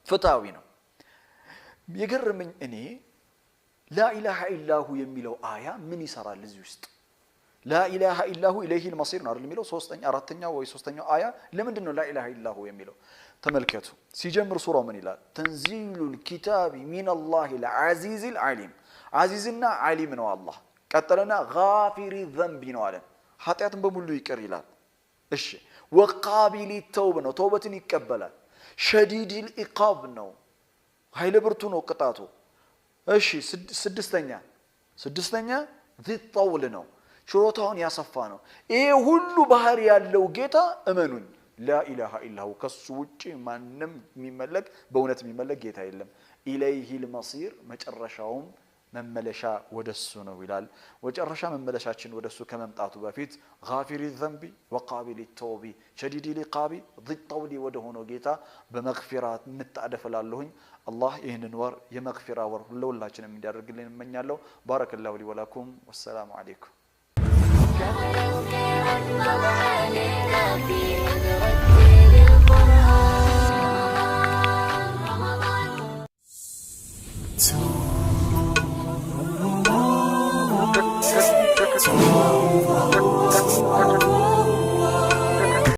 ፍትሃዊ ነው የገረመኝ እኔ ላኢላሃ ኢላሁ የሚለው አያ ምን ይሰራል እዚህ ውስጥ ላኢላሃ ኢላሁ ኢለይሂል መሲር ነው አይደል የሚለው አራተኛው ወይ ሶስተኛው አያ ለምንድን ነው ላኢላሃ ኢላሁ የሚለው ተመልከቱ ሲጀምር ሱራው ምን ይላል ተንዚሉል ኪታቢ ሚነላሂል አዚዚል ዓሊም አዚዝና ዓሊም ነው አላህ ቀጠለና ጋፊሪ ዘንቢ ነው አለ ኃጢአትን በሙሉ ይቅር ይላል እሺ ወቃቢሊ ተውብ ነው ተውበትን ይቀበላል ሸዲዲል ኢቃብ ነው ኃይለ ብርቱ ነው ቅጣቱ እሺ ስድስተኛ ዚጠውል ነው ችሮታውን ያሰፋ ነው ይሄ ሁሉ ባህሪ ያለው ጌታ እመኑኝ ላኢላሃ ኢላሁ ከሱ ውጪ ማንንም የሚመለክ በእውነት የሚመለክ ጌታ የለም ኢለይሂል መሲር መጨረሻውም መመለሻ ወደሱ ነው ይላል ወጨረሻ መመለሻችን ወደሱ ከመምጣቱ በፊት ጋፊሪ ዘንቢ ወቃቢሊ ተውቢ ሸዲዲል ኢቃቢ ዚጠውል ወደ ሆነው ጌታ በመግፊራት እንታደፈላለሁኝ አላህ ይህንን ወር የመግፊራ ወር ለሁላችንም እንዲያደርግልን እመኛለሁ ባረከላሁ ሊ ወለኩም ወሰላሙ አለይኩም So